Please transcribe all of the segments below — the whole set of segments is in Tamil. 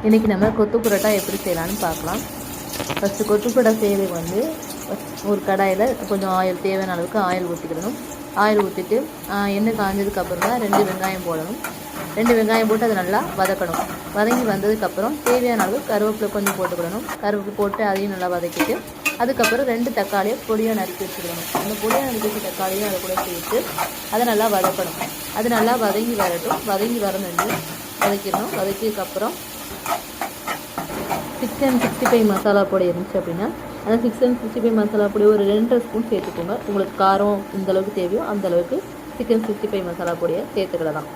இன்றைக்கி நம்ம கொத்து புரோட்டா எப்படி செய்யலான்னு பார்க்கலாம். ஃபஸ்ட்டு கொத்து புரோட்டா செய்யறதுக்கு வந்து ஒரு கடாயில் கொஞ்சம் ஆயில், தேவையான அளவுக்கு ஆயில் ஊற்றிக்கிடணும். ஆயில் ஊற்றிட்டு எண்ணெய் காஞ்சதுக்கப்புறம் தான் 2 வெங்காயம் போடணும். 2 வெங்காயம் போட்டு அதை நல்லா வதக்கணும். வதங்கி வந்ததுக்கப்புறம் தேவையான அளவு கருவேப்பிலை கொஞ்சம் போட்டுக்கிடணும். கருவேப்பிலை போட்டு அதையும் நல்லா வதக்கிட்டு அதுக்கப்புறம் 2 தக்காளியை பொடியாக நறுக்கி வச்சுக்கிடணும். அந்த பொடியாக நறுக்கி வச்ச தக்காளியும் அதை கூட சேர்த்து அதை நல்லா வதக்கணும். அது நல்லா வதங்கி வரட்டும். வதங்கி வரணுன்னு வதக்கிடணும். வதக்கியதுக்கப்புறம் சிக்கன் 65 மசாலா பொடி இருந்துச்சு அப்படின்னா அந்த சிக்கன் 65 மசாலா பொடி ஒரு 2 ஸ்பூன் சேர்த்துக்கோங்க. உங்களுக்கு காரம் இந்த அளவுக்கு தேவையோ அந்த அளவுக்கு சிக்கன் 65 மசாலா பொடியை சேர்த்துக்கிடலாம்.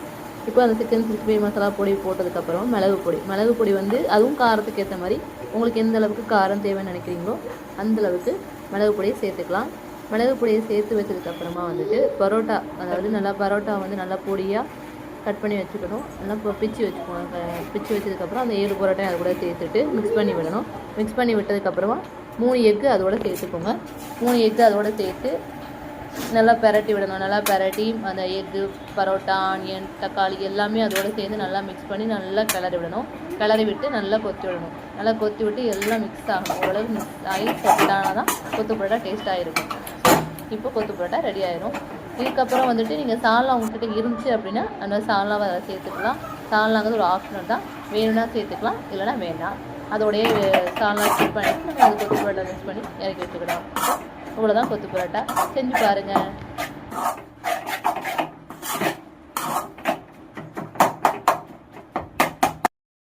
இப்போ அந்த சிக்கன் 65 மசாலா பொடி போட்டதுக்கப்புறம் மிளகு பொடி வந்து அதுவும் காரத்துக்கு ஏற்ற மாதிரி உங்களுக்கு எந்த அளவுக்கு காரம் தேவைன்னு நினைக்கிறீங்களோ அந்தளவுக்கு மிளகு பொடியை சேர்த்துக்கலாம். மிளகு பொடியை சேர்த்து வச்சதுக்கப்புறமா வந்துட்டு பரோட்டா, அதாவது நல்லா பரோட்டா வந்து நல்லா பொடியாக கட் பண்ணி வச்சுக்கணும். நல்லா பிச்சு வச்சுக்கோங்க. பிச்சு வச்சதுக்கப்புறம் அந்த 7 பரோட்டையும் அது கூட சேர்த்துட்டு மிக்ஸ் பண்ணி விடணும். மிக்ஸ் பண்ணி விட்டதுக்கப்புறமா 3 எக்கு அதோட சேர்த்துக்கோங்க. 3 எக்கு அதோட சேர்த்து நல்லா பெரட்டி விடணும். நல்லா பெரட்டி அந்த எக்கு, பரோட்டா, ஆனியன், தக்காளி எல்லாமே அதோடு சேர்ந்து நல்லா மிக்ஸ் பண்ணி நல்லா கிளறி விடணும். கிளறி விட்டு நல்லா கொத்தி விடணும். நல்லா கொத்தி விட்டு எல்லாம் மிக்ஸ் ஆகணும். ஓரளவு மிக்ஸ் ஆகி செட் ஆனால் தான் கொத்து பரோட்டா டேஸ்ட்டாக இருக்கும். இப்போ கொத்து பரோட்டா ரெடி ஆயிரும். இதுக்கப்புறம் வந்துட்டு நீங்கள் சால்னா உங்கள்கிட்ட இருந்துச்சு அப்படின்னா அந்த சால்னாவை அதை சேர்த்துக்கலாம். சால்னாங்கிறது ஒரு ஆப்ஷனல் தான். வேணும்னா சேர்த்துக்கலாம், இல்லைனா வேண்டாம். அதோடைய சால்னா ஸ்கிப் பண்ணிவிட்டு நம்ம அது கொத்து பரோட்டா மிக்ஸ் பண்ணி இறக்கி வச்சுக்கலாம். இவ்வளோதான் கொத்து பரோட்டா. செஞ்சு பாருங்கள்.